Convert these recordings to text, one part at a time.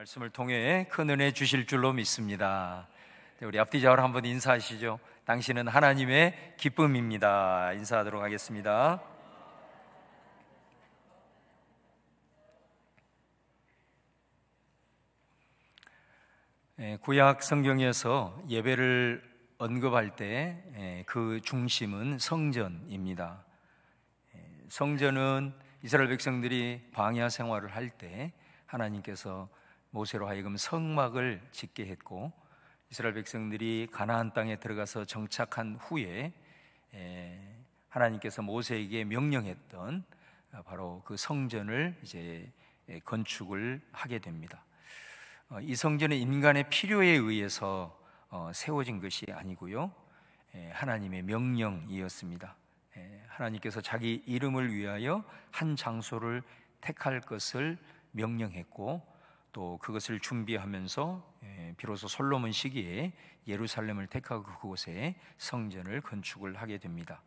말씀을 통해 큰 은혜 주실 줄로 믿습니다. 우리 앞뒤 좌우로 한번 인사하시죠. 당신은 하나님의 기쁨입니다. 인사하도록 하겠습니다. 구약 성경에서 예배를 언급할 때 그 중심은 성전입니다. 성전은 이스라엘 백성들이 광야 생활을 할 때 하나님께서 모세로 하여금 성막을 짓게 했고, 이스라엘 백성들이 가나안 땅에 들어가서 정착한 후에 하나님께서 모세에게 명령했던 바로 그 성전을 이제 건축을 하게 됩니다. 이 성전은 인간의 필요에 의해서 세워진 것이 아니고요, 하나님의 명령이었습니다. 하나님께서 자기 이름을 위하여 한 장소를 택할 것을 명령했고, 또 그것을 준비하면서 비로소 솔로몬 시기에 예루살렘을 택하고 그곳에 성전을 건축을 하게 됩니다.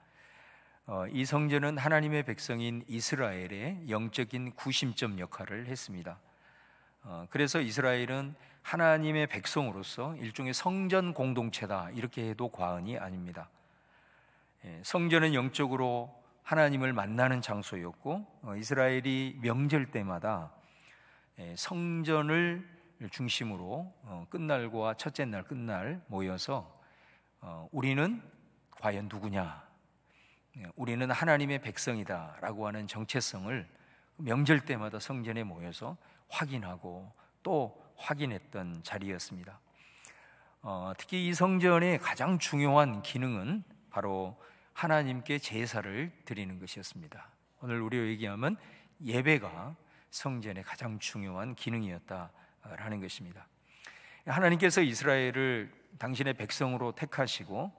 이 성전은 하나님의 백성인 이스라엘의 영적인 구심점 역할을 했습니다. 그래서 이스라엘은 하나님의 백성으로서 일종의 성전 공동체다, 이렇게 해도 과언이 아닙니다. 성전은 영적으로 하나님을 만나는 장소였고, 이스라엘이 명절 때마다 성전을 중심으로 끝날과 첫째 날 끝날 모여서 우리는 과연 누구냐, 우리는 하나님의 백성이다 라고 하는 정체성을 명절 때마다 성전에 모여서 확인하고 또 확인했던 자리였습니다. 특히 이 성전의 가장 중요한 기능은 바로 하나님께 제사를 드리는 것이었습니다. 오늘 우리가 얘기하면 예배가 성전의 가장 중요한 기능이었다라는 것입니다. 하나님께서 이스라엘을 당신의 백성으로 택하시고,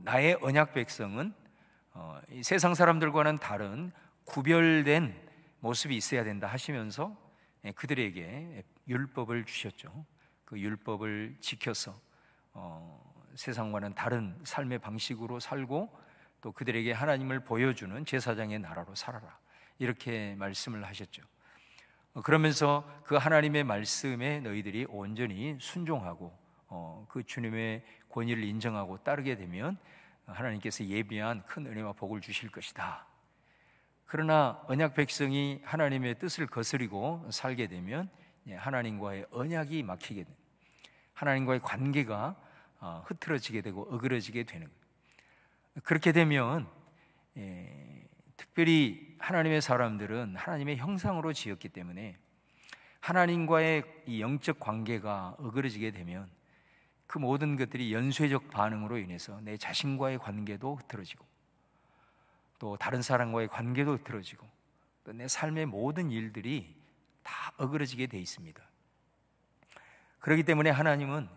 나의 언약 백성은 이 세상 사람들과는 다른 구별된 모습이 있어야 된다 하시면서 그들에게 율법을 주셨죠. 그 율법을 지켜서 세상과는 다른 삶의 방식으로 살고, 또 그들에게 하나님을 보여주는 제사장의 나라로 살아라, 이렇게 말씀을 하셨죠. 그러면서 그 하나님의 말씀에 너희들이 온전히 순종하고 그 주님의 권위를 인정하고 따르게 되면 하나님께서 예비한 큰 은혜와 복을 주실 것이다. 그러나 언약 백성이 하나님의 뜻을 거스리고 살게 되면 하나님과의 언약이 막히게 됩니다. 하나님과의 관계가 흐트러지게 되고 어그러지게 되는 거예요. 그렇게 되면 특별히 하나님의 사람들은 하나님의 형상으로 지었기 때문에 하나님과의 이 영적 관계가 어그러지게 되면 그 모든 것들이 연쇄적 반응으로 인해서 내 자신과의 관계도 흐트러지고, 또 다른 사람과의 관계도 흐트러지고, 또 내 삶의 모든 일들이 다 어그러지게 돼 있습니다. 그렇기 때문에 하나님은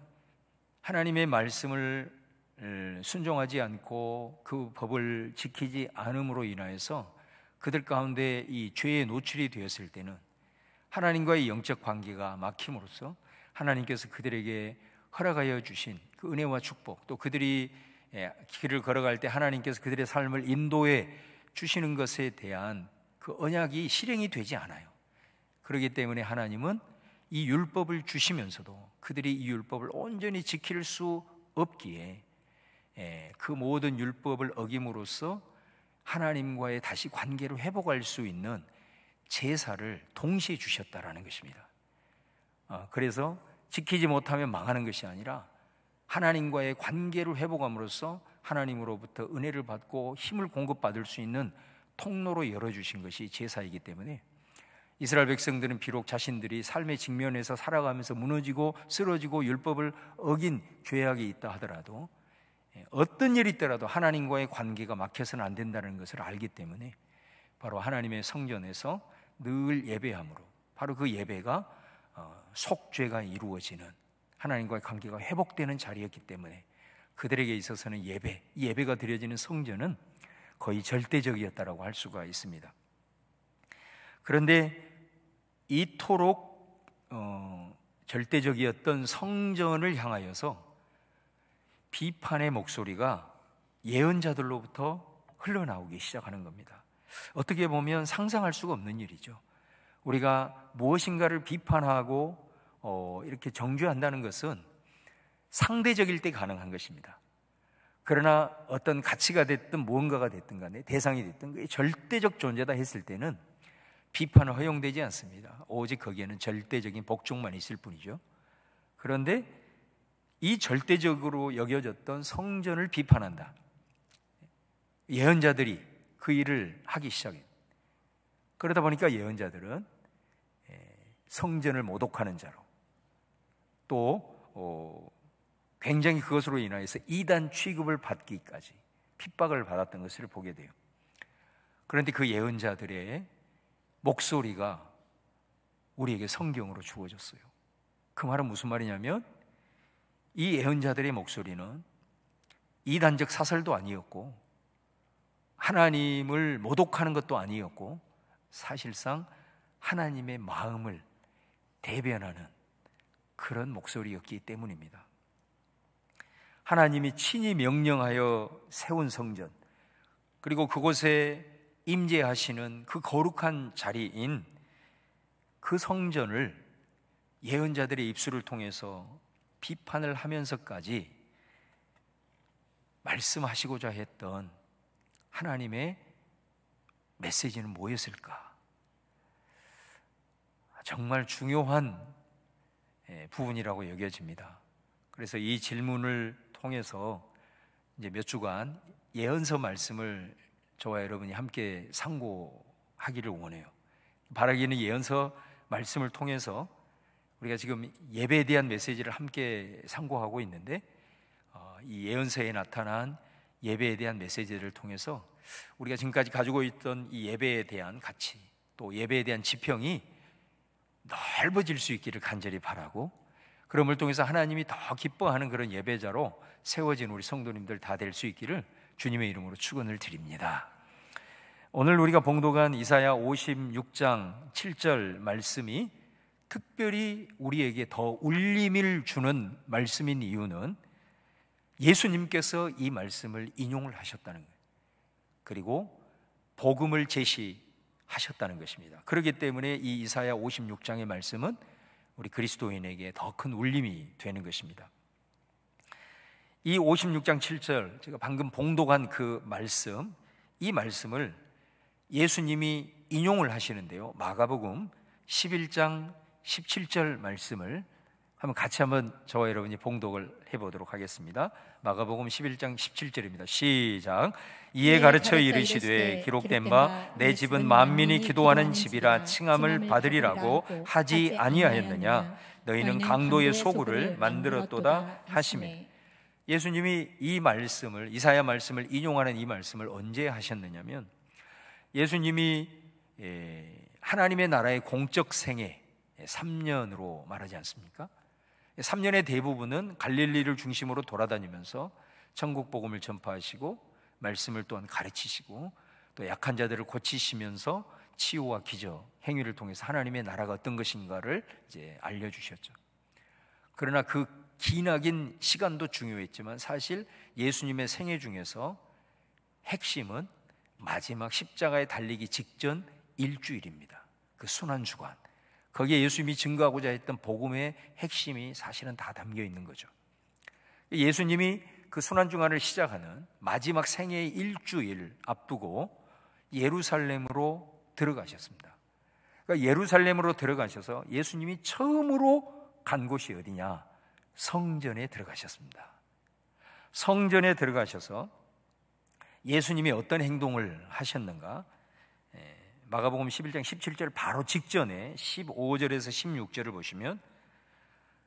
하나님의 말씀을 순종하지 않고 그 법을 지키지 않음으로 인하여서 그들 가운데 이 죄에 노출이 되었을 때는 하나님과의 영적 관계가 막힘으로써 하나님께서 그들에게 허락하여 주신 그 은혜와 축복, 또 그들이 길을 걸어갈 때 하나님께서 그들의 삶을 인도해 주시는 것에 대한 그 언약이 실행이 되지 않아요. 그렇기 때문에 하나님은 이 율법을 주시면서도 그들이 이 율법을 온전히 지킬 수 없기에 그 모든 율법을 어김으로써 하나님과의 다시 관계를 회복할 수 있는 제사를 동시에 주셨다라는 것입니다. 그래서 지키지 못하면 망하는 것이 아니라 하나님과의 관계를 회복함으로써 하나님으로부터 은혜를 받고 힘을 공급받을 수 있는 통로로 열어주신 것이 제사이기 때문에 이스라엘 백성들은 비록 자신들이 삶의 직면에서 살아가면서 무너지고 쓰러지고 율법을 어긴 죄악이 있다 하더라도 어떤 일이 있더라도 하나님과의 관계가 막혀서는 안 된다는 것을 알기 때문에 바로 하나님의 성전에서 늘 예배함으로, 바로 그 예배가 속죄가 이루어지는, 하나님과의 관계가 회복되는 자리였기 때문에 그들에게 있어서는 이 예배가 드려지는 성전은 거의 절대적이었다라고 할 수가 있습니다. 그런데 이토록 절대적이었던 성전을 향하여서 비판의 목소리가 예언자들로부터 흘러나오기 시작하는 겁니다. 어떻게 보면 상상할 수가 없는 일이죠. 우리가 무엇인가를 비판하고 이렇게 정죄한다는 것은 상대적일 때 가능한 것입니다. 그러나 어떤 가치가 됐든 무언가가 됐든 간에 대상이 됐든 그게 절대적 존재다 했을 때는 비판은 허용되지 않습니다. 오직 거기에는 절대적인 복종만 있을 뿐이죠. 그런데 이 절대적으로 여겨졌던 성전을 비판한다. 예언자들이 그 일을 하기 시작해요. 그러다 보니까 예언자들은 성전을 모독하는 자로 또 굉장히 그것으로 인하여서 이단 취급을 받기까지 핍박을 받았던 것을 보게 돼요. 그런데 그 예언자들의 목소리가 우리에게 성경으로 주어졌어요. 그 말은 무슨 말이냐면 이 예언자들의 목소리는 이단적 사설도 아니었고 하나님을 모독하는 것도 아니었고 사실상 하나님의 마음을 대변하는 그런 목소리였기 때문입니다. 하나님이 친히 명령하여 세운 성전, 그리고 그곳에 임재하시는 그 거룩한 자리인 그 성전을 예언자들의 입술을 통해서 비판을 하면서까지 말씀하시고자 했던 하나님의 메시지는 뭐였을까? 정말 중요한 부분이라고 여겨집니다. 그래서 이 질문을 통해서 이제 몇 주간 예언서 말씀을 저와 여러분이 함께 상고하기를 원해요. 바라기는 예언서 말씀을 통해서 우리가 지금 예배에 대한 메시지를 함께 상고하고 있는데 이 예언서에 나타난 예배에 대한 메시지를 통해서 우리가 지금까지 가지고 있던 이 예배에 대한 가치, 또 예배에 대한 지평이 넓어질 수 있기를 간절히 바라고, 그럼을 통해서 하나님이 더 기뻐하는 그런 예배자로 세워진 우리 성도님들 다 될 수 있기를 주님의 이름으로 축원을 드립니다. 오늘 우리가 봉독한 이사야 56장 7절 말씀이 특별히 우리에게 더 울림을 주는 말씀인 이유는 예수님께서 이 말씀을 인용을 하셨다는 거예요. 그리고 복음을 제시하셨다는 것입니다. 그렇기 때문에 이 이사야 56장의 말씀은 우리 그리스도인에게 더 큰 울림이 되는 것입니다. 이 56장 7절, 제가 방금 봉독한 그 말씀, 이 말씀을 예수님이 인용을 하시는데요, 마가복음 11장 17절 말씀을 같이 한번 저와 여러분이 봉독을 해보도록 하겠습니다. 마가복음 11장 17절입니다. 시작. 이에 가르쳐 이르시되 기록된 바 내 집은 만민이 기도하는 집이라 칭함을 받으리라고 하지 아니하였느냐? 너희는 강도의 소굴을 만들었도다 하시매. 예수님이 이 말씀을, 이사야 말씀을 인용하는 이 말씀을 언제 하셨느냐면 예수님이 하나님의 나라의 공적 생애 3년으로 말하지 않습니까? 3년의 대부분은 갈릴리를 중심으로 돌아다니면서 천국 복음을 전파하시고 말씀을 또한 가르치시고 또 약한 자들을 고치시면서 치유와 기적, 행위를 통해서 하나님의 나라가 어떤 것인가를 이제 알려주셨죠. 그러나 그 기나긴 시간도 중요했지만 사실 예수님의 생애 중에서 핵심은 마지막 십자가에 달리기 직전 일주일입니다. 그 순환주간, 거기에 예수님이 증거하고자 했던 복음의 핵심이 사실은 다 담겨 있는 거죠. 예수님이 그 순환주간을 시작하는 마지막 생애의 일주일 앞두고 예루살렘으로 들어가셨습니다. 그러니까 예루살렘으로 들어가셔서 예수님이 처음으로 간 곳이 어디냐? 성전에 들어가셨습니다. 성전에 들어가셔서 예수님이 어떤 행동을 하셨는가? 마가복음 11장 17절 바로 직전에 15절에서 16절을 보시면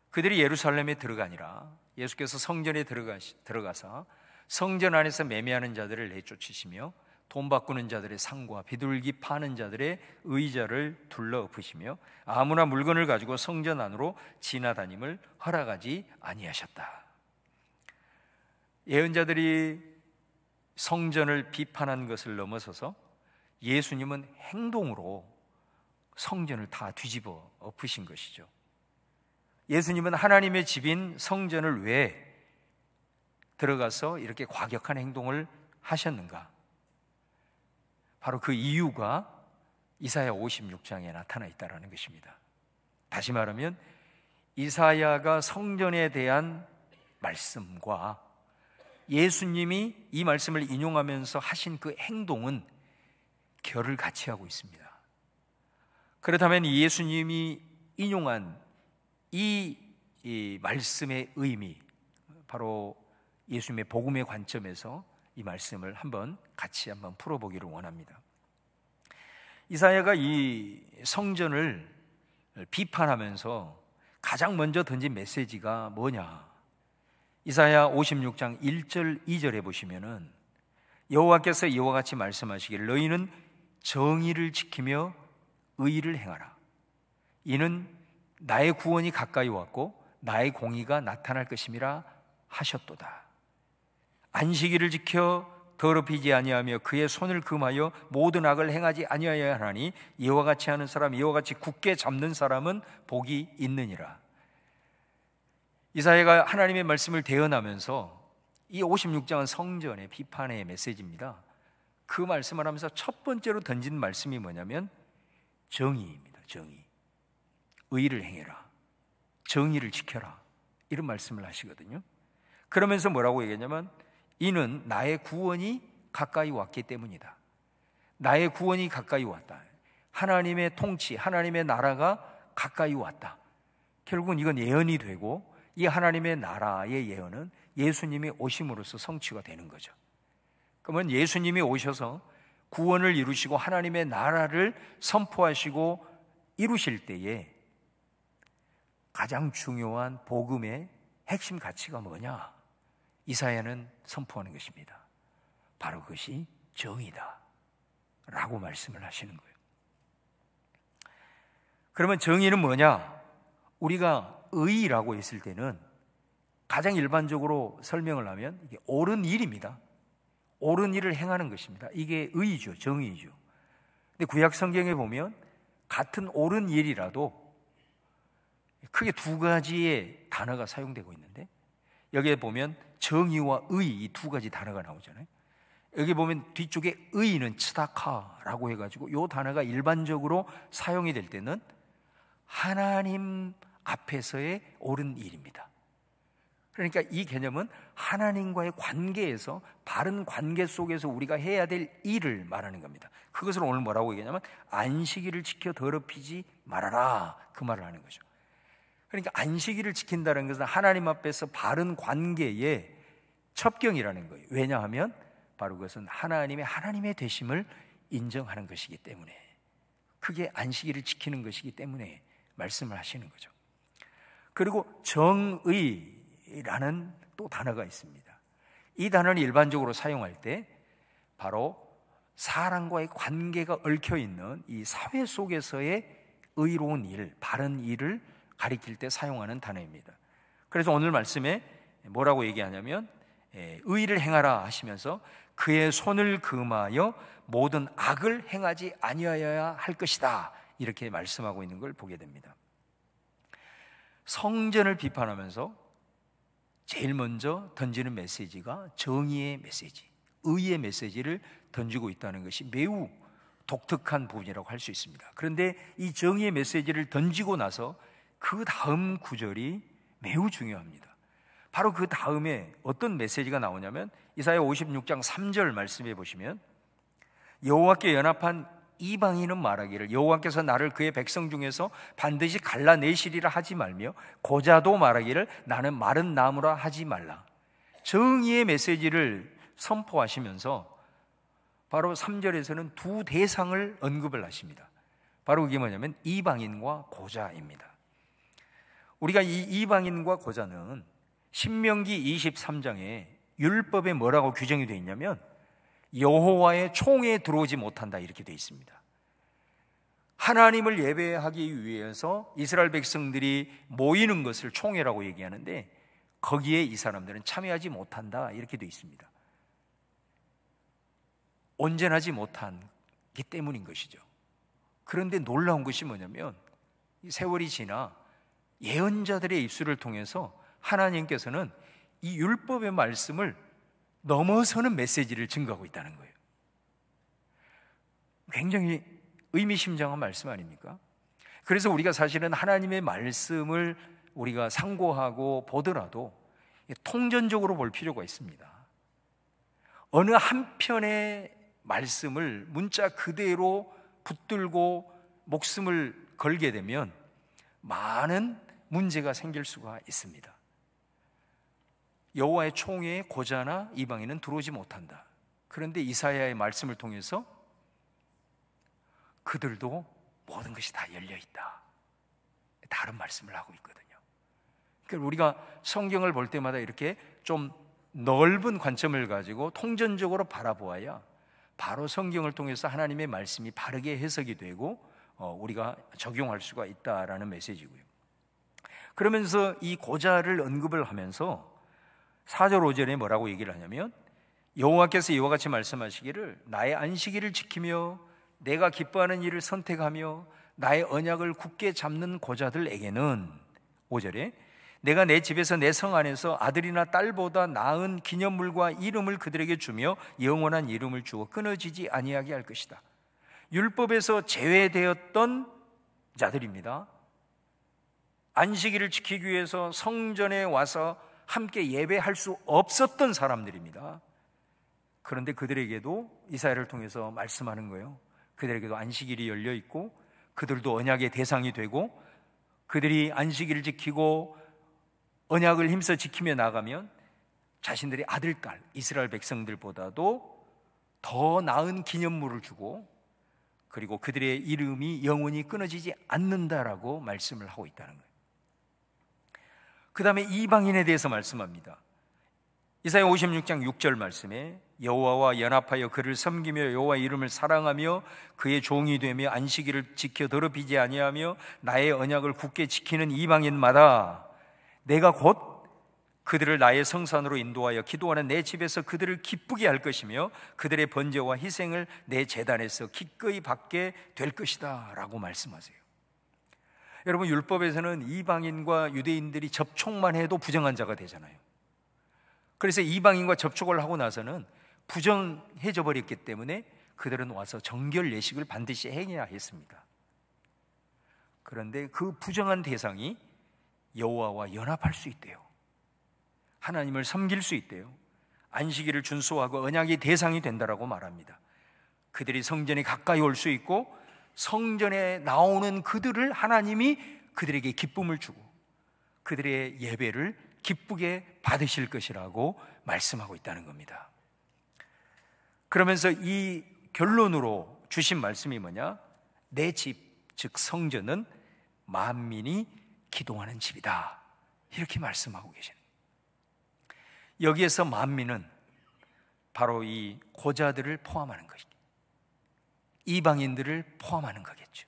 그들이 예루살렘에 들어가니라 예수께서 성전에 들어가서 성전 안에서 매매하는 자들을 내쫓으시며 돈 바꾸는 자들의 상과 비둘기 파는 자들의 의자를 둘러 엎으시며 아무나 물건을 가지고 성전 안으로 지나다님을 허락하지 아니하셨다. 예언자들이 성전을 비판한 것을 넘어서서 예수님은 행동으로 성전을 다 뒤집어 엎으신 것이죠. 예수님은 하나님의 집인 성전을 왜 들어가서 이렇게 과격한 행동을 하셨는가? 바로 그 이유가 이사야 56장에 나타나 있다는 것입니다. 다시 말하면 이사야가 성전에 대한 말씀과 예수님이 이 말씀을 인용하면서 하신 그 행동은 결을 같이 하고 있습니다. 그렇다면 예수님이 인용한 이 말씀의 의미, 바로 예수님의 복음의 관점에서 이 말씀을 같이 한번 풀어보기를 원합니다. 이사야가 이 성전을 비판하면서 가장 먼저 던진 메시지가 뭐냐? 이사야 56장 1절 2절에 보시면은 여호와께서 이와 같이 말씀하시기를 너희는 정의를 지키며 의를 행하라. 이는 나의 구원이 가까이 왔고 나의 공의가 나타날 것임이라 하셨도다. 안식일을 지켜 더럽히지 아니하며 그의 손을 금하여 모든 악을 행하지 아니하여야 하나니 이와 같이 하는 사람, 이와 같이 굳게 잡는 사람은 복이 있느니라. 이사야가 하나님의 말씀을 대언하면서 이 56장은 성전의 비판의 메시지입니다. 그 말씀을 하면서 첫 번째로 던진 말씀이 뭐냐면 정의입니다. 정의. 의를 행해라. 정의를 지켜라. 이런 말씀을 하시거든요. 그러면서 뭐라고 얘기했냐면 이는 나의 구원이 가까이 왔기 때문이다. 나의 구원이 가까이 왔다. 하나님의 통치, 하나님의 나라가 가까이 왔다. 결국은 이건 예언이 되고 이 하나님의 나라의 예언은 예수님이 오심으로써 성취가 되는 거죠. 그러면 예수님이 오셔서 구원을 이루시고 하나님의 나라를 선포하시고 이루실 때에 가장 중요한 복음의 핵심 가치가 뭐냐? 이사야는 선포하는 것입니다. 바로 그것이 정의다 라고 말씀을 하시는 거예요. 그러면 정의는 뭐냐? 우리가 의라고 했을 때는 가장 일반적으로 설명을 하면 이게 옳은 일입니다. 옳은 일을 행하는 것입니다. 이게 의죠, 정의죠. 근데 구약 성경에 보면 같은 옳은 일이라도 크게 두 가지의 단어가 사용되고 있는데 여기에 보면 정의와 의 이 두 가지 단어가 나오잖아요. 여기 보면 뒤쪽에 의는 츠다카라고 해가지고 이 단어가 일반적으로 사용이 될 때는 하나님 앞에서의 옳은 일입니다. 그러니까 이 개념은 하나님과의 관계에서 바른 관계 속에서 우리가 해야 될 일을 말하는 겁니다. 그것을 오늘 뭐라고 얘기하냐면 안식일을 지켜 더럽히지 말아라 그 말을 하는 거죠. 그러니까 안식일을 지킨다는 것은 하나님 앞에서 바른 관계의 첩경이라는 거예요. 왜냐하면 바로 그것은 하나님의 되심을 인정하는 것이기 때문에, 그게 안식일을 지키는 것이기 때문에 말씀을 하시는 거죠. 그리고 정의라는 또 단어가 있습니다. 이 단어는 일반적으로 사용할 때 바로 사람과의 관계가 얽혀있는 이 사회 속에서의 의로운 일, 바른 일을 가리킬 때 사용하는 단어입니다. 그래서 오늘 말씀에 뭐라고 얘기하냐면 의를 행하라 하시면서 그의 손을 금하여 모든 악을 행하지 아니하여야 할 것이다 이렇게 말씀하고 있는 걸 보게 됩니다. 성전을 비판하면서 제일 먼저 던지는 메시지가 정의의 메시지, 의의 메시지를 던지고 있다는 것이 매우 독특한 부분이라고 할 수 있습니다. 그런데 이 정의의 메시지를 던지고 나서 그 다음 구절이 매우 중요합니다. 바로 그 다음에 어떤 메시지가 나오냐면 이사야 56장 3절 말씀해 보시면 여호와께 연합한 이방인은 말하기를 여호와께서 나를 그의 백성 중에서 반드시 갈라내시리라 하지 말며 고자도 말하기를 나는 마른 나무라 하지 말라. 정의의 메시지를 선포하시면서 바로 3절에서는 두 대상을 언급을 하십니다. 바로 그게 뭐냐면 이방인과 고자입니다. 우리가 이 이방인과 고자는 신명기 23장에 율법에 뭐라고 규정이 되어 있냐면 여호와의 총에 들어오지 못한다 이렇게 되어 있습니다. 하나님을 예배하기 위해서 이스라엘 백성들이 모이는 것을 총회라고 얘기하는데 거기에 이 사람들은 참여하지 못한다 이렇게 되어 있습니다. 온전하지 못하기 때문인 것이죠. 그런데 놀라운 것이 뭐냐면 세월이 지나 예언자들의 입술을 통해서 하나님께서는 이 율법의 말씀을 넘어서는 메시지를 증거하고 있다는 거예요. 굉장히 의미심장한 말씀 아닙니까? 그래서 우리가 사실은 하나님의 말씀을 우리가 상고하고 보더라도 통전적으로 볼 필요가 있습니다. 어느 한편의 말씀을 문자 그대로 붙들고 목숨을 걸게 되면 많은 문제가 생길 수가 있습니다. 여호와의 총회에 고자나 이방인은 들어오지 못한다. 그런데 이사야의 말씀을 통해서 그들도 모든 것이 다 열려있다, 다른 말씀을 하고 있거든요. 그러니까 우리가 성경을 볼 때마다 이렇게 좀 넓은 관점을 가지고 통전적으로 바라보아야 바로 성경을 통해서 하나님의 말씀이 바르게 해석이 되고 우리가 적용할 수가 있다라는 메시지고요. 그러면서 이 고자를 언급을 하면서 4절 5절에 뭐라고 얘기를 하냐면, 여호와께서 이와 같이 말씀하시기를 나의 안식일을 지키며 내가 기뻐하는 일을 선택하며 나의 언약을 굳게 잡는 고자들에게는, 5절에 내가 내 집에서 내 성 안에서 아들이나 딸보다 나은 기념물과 이름을 그들에게 주며 영원한 이름을 주어 끊어지지 아니하게 할 것이다. 율법에서 제외되었던 자들입니다. 안식일을 지키기 위해서 성전에 와서 함께 예배할 수 없었던 사람들입니다. 그런데 그들에게도 이사야를 통해서 말씀하는 거예요. 그들에게도 안식일이 열려 있고 그들도 언약의 대상이 되고, 그들이 안식일을 지키고 언약을 힘써 지키며 나가면 자신들의 아들, 딸, 이스라엘 백성들보다도 더 나은 기념물을 주고, 그리고 그들의 이름이 영원히 끊어지지 않는다라고 말씀을 하고 있다는 거예요. 그 다음에 이방인에 대해서 말씀합니다. 이사야 56장 6절 말씀에 여호와와 연합하여 그를 섬기며 여호와의 이름을 사랑하며 그의 종이 되며 안식일을 지켜 더럽히지 아니하며 나의 언약을 굳게 지키는 이방인마다 내가 곧 그들을 나의 성산으로 인도하여 기도하는 내 집에서 그들을 기쁘게 할 것이며 그들의 번제와 희생을 내 제단에서 기꺼이 받게 될 것이다 라고 말씀하세요. 여러분, 율법에서는 이방인과 유대인들이 접촉만 해도 부정한 자가 되잖아요. 그래서 이방인과 접촉을 하고 나서는 부정해져 버렸기 때문에 그들은 와서 정결 예식을 반드시 행해야 했습니다. 그런데 그 부정한 대상이 여호와와 연합할 수 있대요. 하나님을 섬길 수 있대요. 안식일을 준수하고 언약의 대상이 된다라고 말합니다. 그들이 성전에 가까이 올 수 있고 성전에 나오는 그들을 하나님이 그들에게 기쁨을 주고 그들의 예배를 기쁘게 받으실 것이라고 말씀하고 있다는 겁니다. 그러면서 이 결론으로 주신 말씀이 뭐냐? 내 집, 즉 성전은 만민이 기도하는 집이다, 이렇게 말씀하고 계시는 거예요. 여기에서 만민은 바로 이 고자들을 포함하는 것이죠. 이방인들을 포함하는 거겠죠.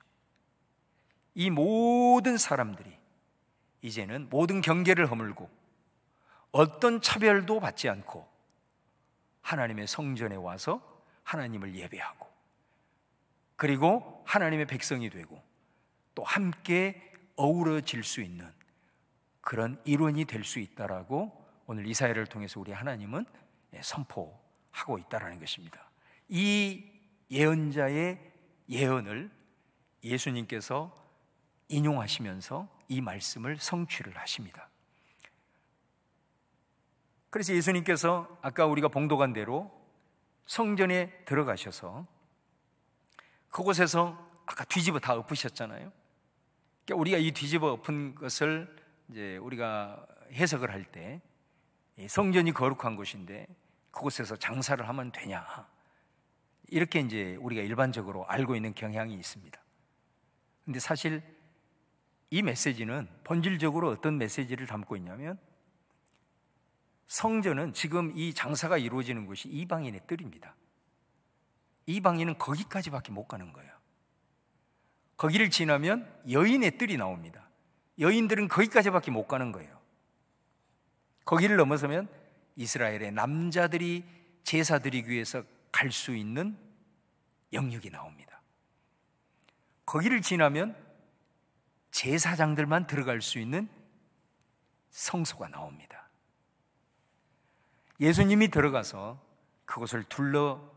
이 모든 사람들이 이제는 모든 경계를 허물고 어떤 차별도 받지 않고 하나님의 성전에 와서 하나님을 예배하고, 그리고 하나님의 백성이 되고 또 함께 어우러질 수 있는 그런 일원이 될 수 있다라고 오늘 이사야를 통해서 우리 하나님은 선포하고 있다라는 것입니다. 이 예언자의 예언을 예수님께서 인용하시면서 이 말씀을 성취를 하십니다. 그래서 예수님께서 아까 우리가 봉독한 대로 성전에 들어가셔서 그곳에서 아까 뒤집어 다 엎으셨잖아요. 그러니까 우리가 이 뒤집어 엎은 것을 이제 우리가 해석을 할 때 성전이 거룩한 곳인데 그곳에서 장사를 하면 되냐, 이렇게 이제 우리가 일반적으로 알고 있는 경향이 있습니다. 근데 사실 이 메시지는 본질적으로 어떤 메시지를 담고 있냐면, 성전은 지금 이 장사가 이루어지는 곳이 이방인의 뜰입니다. 이방인은 거기까지밖에 못 가는 거예요. 거기를 지나면 여인의 뜰이 나옵니다. 여인들은 거기까지밖에 못 가는 거예요. 거기를 넘어서면 이스라엘의 남자들이 제사 드리기 위해서 갈 수 있는 영역이 나옵니다. 거기를 지나면 제사장들만 들어갈 수 있는 성소가 나옵니다. 예수님이 들어가서 그곳을 둘러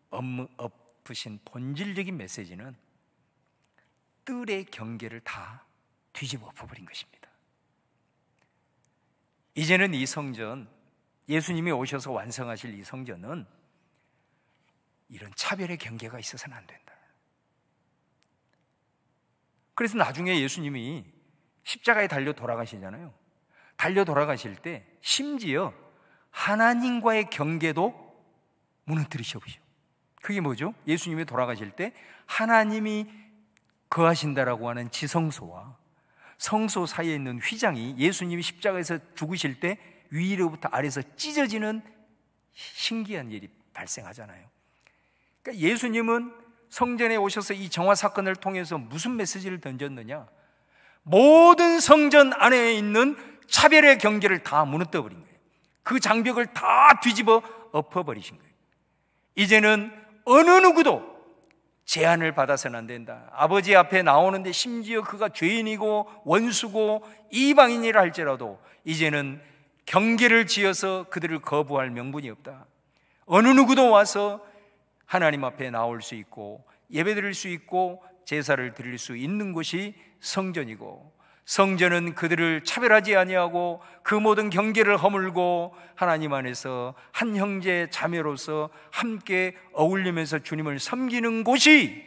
엎으신 본질적인 메시지는 뜰의 경계를 다 뒤집어 엎어버린 것입니다. 이제는 이 성전, 예수님이 오셔서 완성하실 이 성전은 이런 차별의 경계가 있어서는 안 된다. 그래서 나중에 예수님이 십자가에 달려 돌아가시잖아요. 달려 돌아가실 때 심지어 하나님과의 경계도 무너뜨리셔보죠. 그게 뭐죠? 예수님이 돌아가실 때 하나님이 거하신다라고 하는 지성소와 성소 사이에 있는 휘장이 예수님이 십자가에서 죽으실 때 위로부터 아래에서 찢어지는 신기한 일이 발생하잖아요. 그러니까 예수님은 성전에 오셔서 이 정화 사건을 통해서 무슨 메시지를 던졌느냐? 모든 성전 안에 있는 차별의 경계를 다 무너뜨려 버린 거예요. 그 장벽을 다 뒤집어 엎어버리신 거예요. 이제는 어느 누구도 제한을 받아서는 안 된다. 아버지 앞에 나오는데 심지어 그가 죄인이고 원수고 이방인이라 할지라도 이제는 경계를 지어서 그들을 거부할 명분이 없다. 어느 누구도 와서 하나님 앞에 나올 수 있고 예배드릴 수 있고 제사를 드릴 수 있는 곳이 성전이고, 성전은 그들을 차별하지 아니하고 그 모든 경계를 허물고 하나님 안에서 한 형제 자매로서 함께 어울리면서 주님을 섬기는 곳이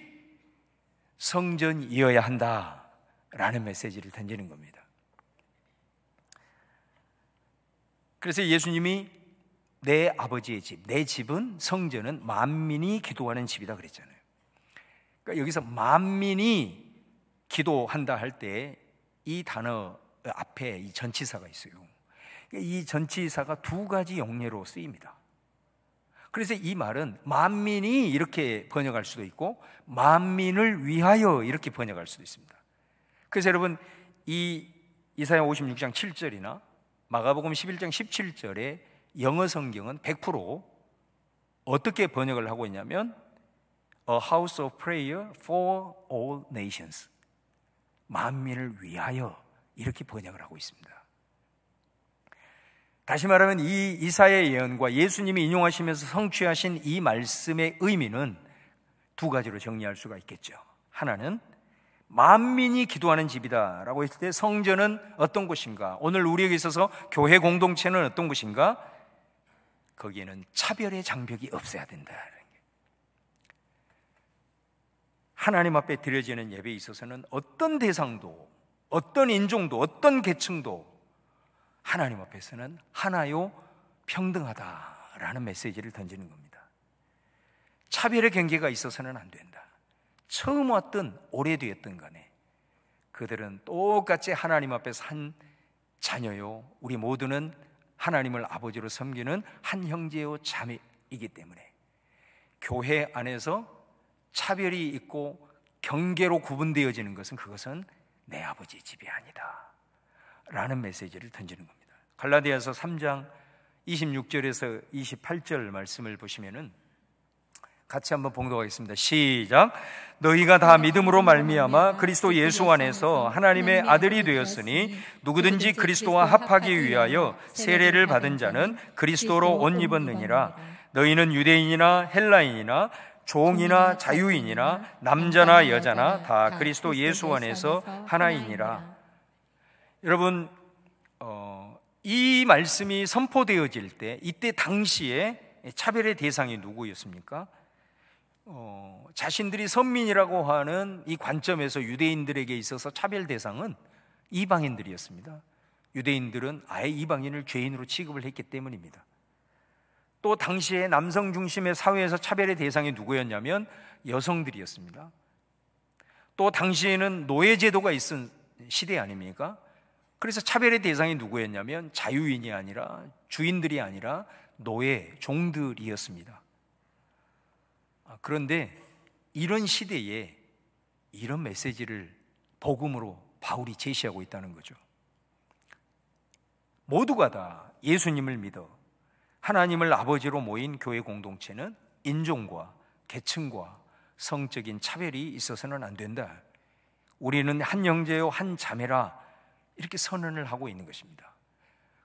성전이어야 한다라는 메시지를 던지는 겁니다. 그래서 예수님이 내 아버지의 집, 내 집은, 성전은 만민이 기도하는 집이다 그랬잖아요. 그러니까 여기서 만민이 기도한다 할 때 이 단어 앞에 이 전치사가 있어요. 이 전치사가 두 가지 용례로 쓰입니다. 그래서 이 말은 만민이 이렇게 번역할 수도 있고 만민을 위하여 이렇게 번역할 수도 있습니다. 그래서 여러분, 이 이사야 56장 7절이나 마가복음 11장 17절에 영어 성경은 100% 어떻게 번역을 하고 있냐면 A house of prayer for all nations, 만민을 위하여 이렇게 번역을 하고 있습니다. 다시 말하면 이 이사야의 예언과 예수님이 인용하시면서 성취하신 이 말씀의 의미는 두 가지로 정리할 수가 있겠죠. 하나는 만민이 기도하는 집이다 라고 했을 때 성전은 어떤 곳인가? 오늘 우리에게 있어서 교회 공동체는 어떤 곳인가? 거기에는 차별의 장벽이 없어야 된다. 하나님 앞에 드려지는 예배에 있어서는 어떤 대상도, 어떤 인종도, 어떤 계층도 하나님 앞에서는 하나요 평등하다라는 메시지를 던지는 겁니다. 차별의 경계가 있어서는 안 된다. 처음 왔든 오래되었든 간에 그들은 똑같이 하나님 앞에서 한 자녀요, 우리 모두는 하나님을 아버지로 섬기는 한 형제요 자매이기 때문에 교회 안에서 차별이 있고 경계로 구분되어지는 것은 그것은 내 아버지의 집이 아니다 라는 메시지를 던지는 겁니다. 갈라디아서 3장 26절에서 28절 말씀을 보시면은 같이 한번 봉독하겠습니다. 시작. 너희가 다 믿음으로 말미암아 그리스도 예수 안에서 하나님의 아들이 되었으니 누구든지 그리스도와 합하기 위하여 세례를 받은 자는 그리스도로 옷 입었느니라. 너희는 유대인이나 헬라인이나 종이나 자유인이나 남자나 여자나 다 그리스도 예수 안에서 하나이니라. 여러분, 이 말씀이 선포되어질 때 이때 당시에 차별의 대상이 누구였습니까? 자신들이 선민이라고 하는 이 관점에서 유대인들에게 있어서 차별 대상은 이방인들이었습니다. 유대인들은 아예 이방인을 죄인으로 취급을 했기 때문입니다. 또 당시에 남성 중심의 사회에서 차별의 대상이 누구였냐면 여성들이었습니다. 또 당시에는 노예제도가 있은 시대 아닙니까? 그래서 차별의 대상이 누구였냐면 자유인이 아니라, 주인들이 아니라 노예, 종들이었습니다. 그런데 이런 시대에 이런 메시지를 복음으로 바울이 제시하고 있다는 거죠. 모두가 다 예수님을 믿어 하나님을 아버지로 모인 교회 공동체는 인종과 계층과 성적인 차별이 있어서는 안 된다. 우리는 한 형제요 한 자매라 이렇게 선언을 하고 있는 것입니다.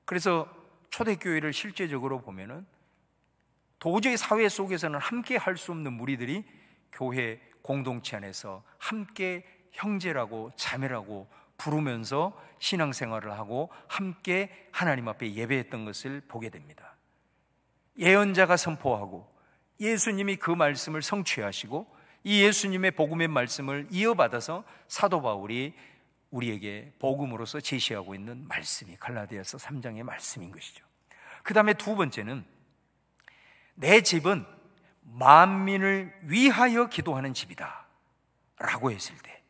그래서 초대교회를 실제적으로 보면은 도저히 사회 속에서는 함께 할 수 없는 무리들이 교회 공동체 안에서 함께 형제라고 자매라고 부르면서 신앙생활을 하고 함께 하나님 앞에 예배했던 것을 보게 됩니다. 예언자가 선포하고 예수님이 그 말씀을 성취하시고 이 예수님의 복음의 말씀을 이어받아서 사도 바울이 우리에게 복음으로서 제시하고 있는 말씀이 갈라디아서 3장의 말씀인 것이죠. 그 다음에 두 번째는 내 집은 만민을 위하여 기도하는 집이다 라고 했을 때,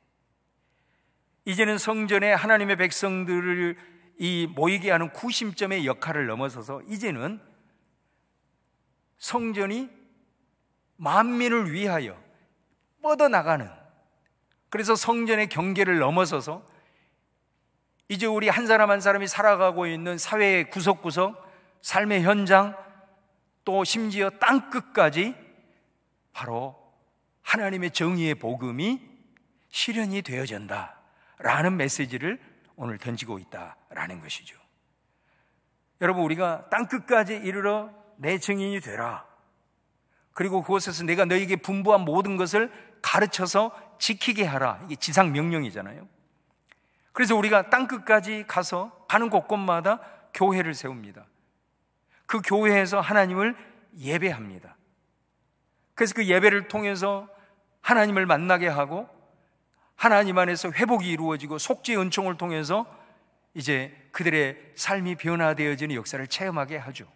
이제는 성전에 하나님의 백성들을 이 모이게 하는 구심점의 역할을 넘어서서 이제는 성전이 만민을 위하여 뻗어나가는, 그래서 성전의 경계를 넘어서서 이제 우리 한 사람 한 사람이 살아가고 있는 사회의 구석구석, 삶의 현장, 또 심지어 땅끝까지 바로 하나님의 정의의 복음이 실현이 되어진다 라는 메시지를 오늘 던지고 있다라는 것이죠. 여러분, 우리가 땅끝까지 이르러 내 증인이 되라, 그리고 그곳에서 내가 너에게 분부한 모든 것을 가르쳐서 지키게 하라, 이게 지상 명령이잖아요. 그래서 우리가 땅끝까지 가서 가는 곳곳마다 교회를 세웁니다. 그 교회에서 하나님을 예배합니다. 그래서 그 예배를 통해서 하나님을 만나게 하고 하나님 안에서 회복이 이루어지고 속죄의 은총을 통해서 이제 그들의 삶이 변화되어지는 역사를 체험하게 하죠.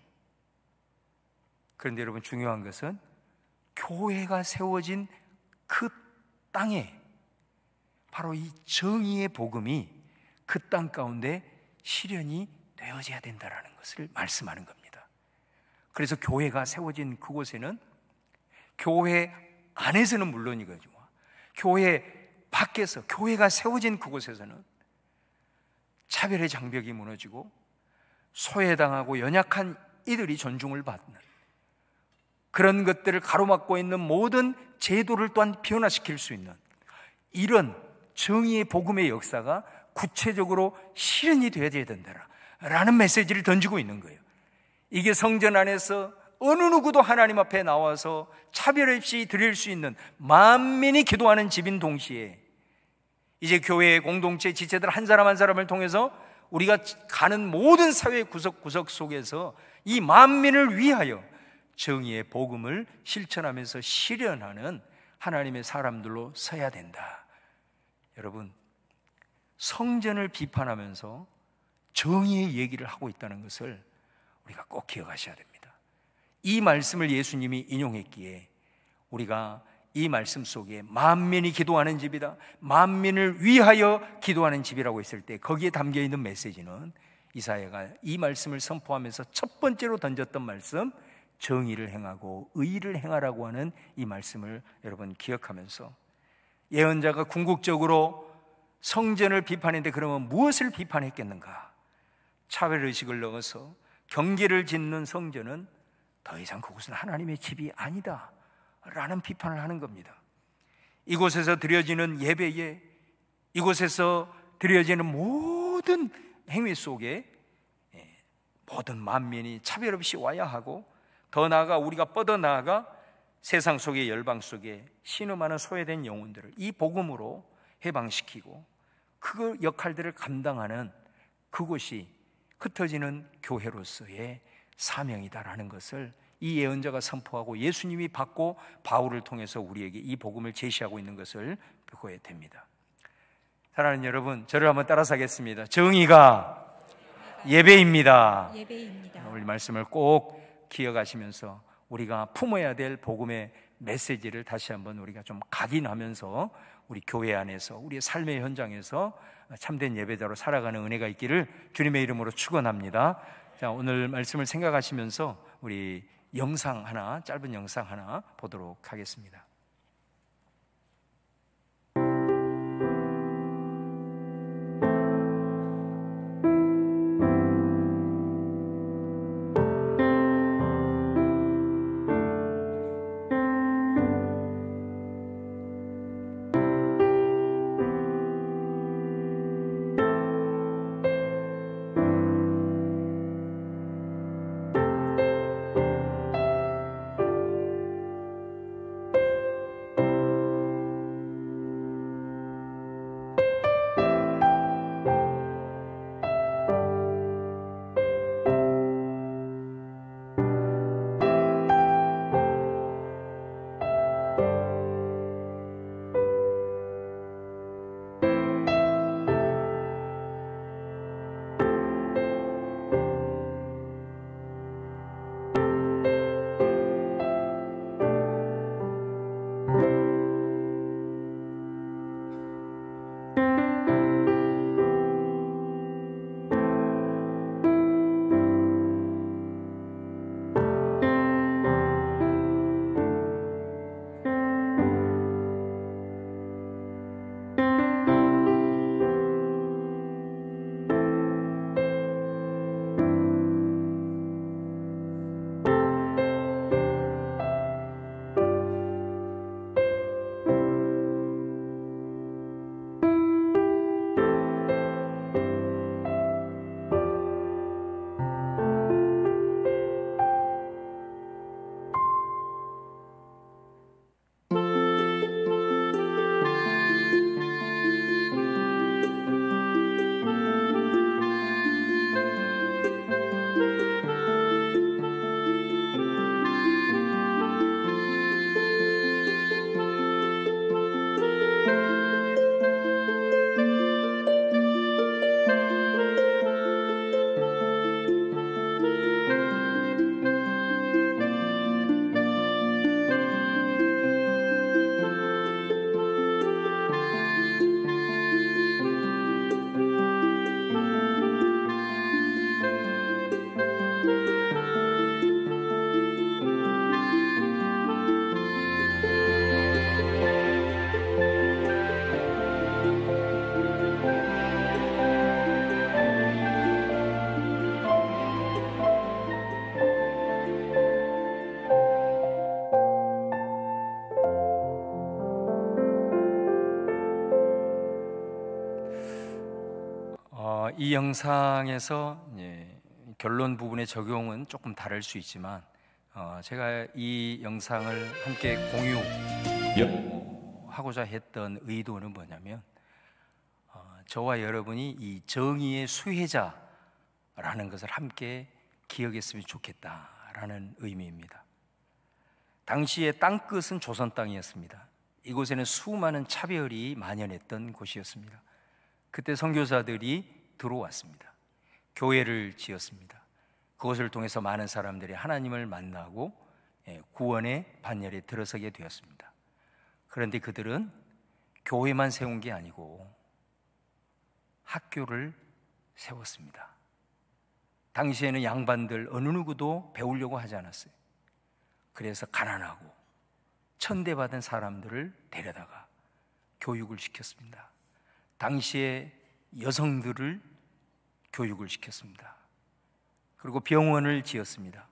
그런데 여러분, 중요한 것은 교회가 세워진 그 땅에 바로 이 정의의 복음이 그 땅 가운데 실현이 되어져야 된다는 것을 말씀하는 겁니다. 그래서 교회가 세워진 그곳에는, 교회 안에서는 물론이거든요, 교회 밖에서, 교회가 세워진 그곳에서는 차별의 장벽이 무너지고 소외당하고 연약한 이들이 존중을 받는, 그런 것들을 가로막고 있는 모든 제도를 또한 변화시킬 수 있는 이런 정의의 복음의 역사가 구체적으로 실현이 되어야 된다라는 메시지를 던지고 있는 거예요. 이게 성전 안에서 어느 누구도 하나님 앞에 나와서 차별 없이 드릴 수 있는 만민이 기도하는 집인 동시에, 이제 교회의 공동체 지체들 한 사람 한 사람을 통해서 우리가 가는 모든 사회 구석구석 속에서 이 만민을 위하여 정의의 복음을 실천하면서 실현하는 하나님의 사람들로 서야 된다. 여러분, 성전을 비판하면서 정의의 얘기를 하고 있다는 것을 우리가 꼭 기억하셔야 됩니다. 이 말씀을 예수님이 인용했기에 우리가 이 말씀 속에 만민이 기도하는 집이다, 만민을 위하여 기도하는 집이라고 했을 때 거기에 담겨있는 메시지는 이사야가 이 말씀을 선포하면서 첫 번째로 던졌던 말씀, 정의를 행하고 의를 행하라고 하는 이 말씀을 여러분 기억하면서, 예언자가 궁극적으로 성전을 비판했는데 그러면 무엇을 비판했겠는가? 차별의식을 넣어서 경계를 짓는 성전은 더 이상 그곳은 하나님의 집이 아니다 라는 비판을 하는 겁니다. 이곳에서 드려지는 예배에, 이곳에서 드려지는 모든 행위 속에 모든 만민이 차별 없이 와야 하고, 더 나아가 우리가 뻗어나아가 세상 속의 열방 속에 신음하는 소외된 영혼들을 이 복음으로 해방시키고 그 역할들을 감당하는 그곳이 흩어지는 교회로서의 사명이다라는 것을 이 예언자가 선포하고 예수님이 받고 바울을 통해서 우리에게 이 복음을 제시하고 있는 것을 보게 됩니다. 사랑하는 여러분, 저를 한번 따라서 하겠습니다. 정의가 예배입니다. 우리 말씀을 꼭 기억하시면서 우리가 품어야 될 복음의 메시지를 다시 한번 우리가 좀 각인하면서 우리 교회 안에서, 우리의 삶의 현장에서 참된 예배자로 살아가는 은혜가 있기를 주님의 이름으로 축원합니다. 자, 오늘 말씀을 생각하시면서 우리 영상 하나, 짧은 영상 하나 보도록 하겠습니다. 이 영상에서 결론 부분의 적용은 조금 다를 수 있지만 제가 이 영상을 함께 공유하고자 했던 의도는 뭐냐면 저와 여러분이 이 정의의 수혜자라는 것을 함께 기억했으면 좋겠다라는 의미입니다. 당시에 땅끝은 조선 땅이었습니다. 이곳에는 수많은 차별이 만연했던 곳이었습니다. 그때 선교사들이 들어왔습니다. 교회를 지었습니다. 그것을 통해서 많은 사람들이 하나님을 만나고 구원의 반열에 들어서게 되었습니다. 그런데 그들은 교회만 세운 게 아니고 학교를 세웠습니다. 당시에는 양반들 어느 누구도 배우려고 하지 않았어요. 그래서 가난하고 천대받은 사람들을 데려다가 교육을 시켰습니다. 당시에 여성들을 교육을 시켰습니다. 그리고 병원을 지었습니다.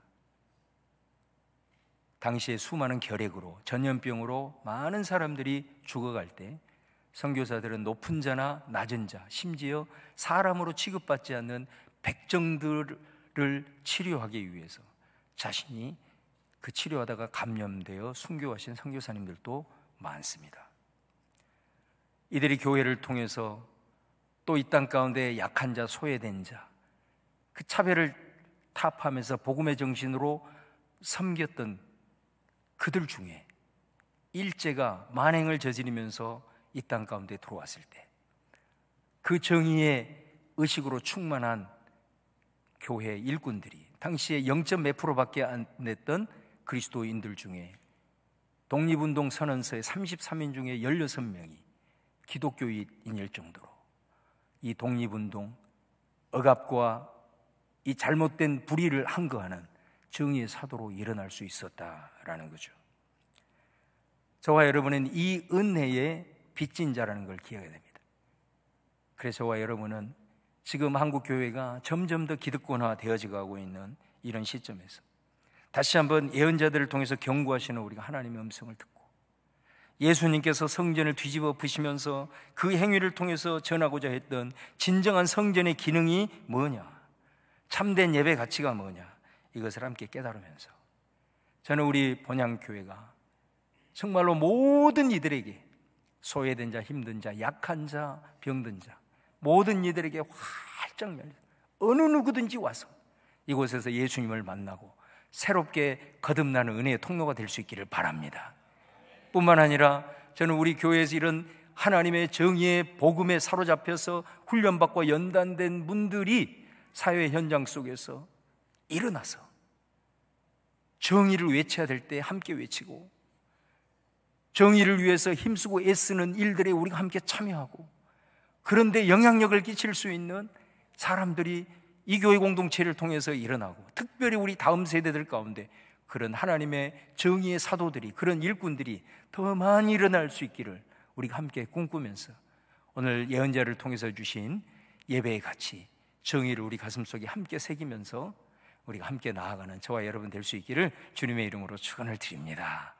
당시에 수많은 결핵으로, 전염병으로 많은 사람들이 죽어갈 때 선교사들은 높은 자나 낮은 자, 심지어 사람으로 취급받지 않는 백정들을 치료하기 위해서 자신이 그 치료하다가 감염되어 순교하신 선교사님들도 많습니다. 이들이 교회를 통해서 또 이 땅 가운데 약한 자, 소외된 자, 그 차별을 타파하면서 복음의 정신으로 섬겼던 그들 중에 일제가 만행을 저지르면서 이 땅 가운데 들어왔을 때 그 정의의 의식으로 충만한 교회 일꾼들이 당시에 0.몇 %밖에 안 됐던 그리스도인들 중에 독립운동 선언서의 33인 중에 16명이 기독교인일 정도로 이 독립운동, 억압과 이 잘못된 불의를 항거하는 정의의 사도로 일어날 수 있었다라는 거죠. 저와 여러분은 이 은혜의 빚진 자라는 걸 기억해야 됩니다. 그래서 저와 여러분은 지금 한국 교회가 점점 더 기득권화 되어지고 있는 이런 시점에서 다시 한번 예언자들을 통해서 경고하시는 우리가 하나님의 음성을 듣고 예수님께서 성전을 뒤집어 부시면서 그 행위를 통해서 전하고자 했던 진정한 성전의 기능이 뭐냐, 참된 예배 가치가 뭐냐, 이것을 함께 깨달으면서 저는 우리 본향교회가 정말로 모든 이들에게, 소외된 자, 힘든 자, 약한 자, 병든 자, 모든 이들에게 활짝 열려 어느 누구든지 와서 이곳에서 예수님을 만나고 새롭게 거듭나는 은혜의 통로가 될 수 있기를 바랍니다. 뿐만 아니라 저는 우리 교회에서 이런 하나님의 정의의 복음에 사로잡혀서 훈련받고 연단된 분들이 사회 현장 속에서 일어나서 정의를 외쳐야 될 때 함께 외치고 정의를 위해서 힘쓰고 애쓰는 일들에 우리가 함께 참여하고 그런데 영향력을 끼칠 수 있는 사람들이 이 교회 공동체를 통해서 일어나고 특별히 우리 다음 세대들 가운데 그런 하나님의 정의의 사도들이, 그런 일꾼들이 더 많이 일어날 수 있기를 우리가 함께 꿈꾸면서 오늘 예언자를 통해서 주신 예배의 가치, 정의를 우리 가슴속에 함께 새기면서 우리가 함께 나아가는 저와 여러분 될 수 있기를 주님의 이름으로 축원을 드립니다.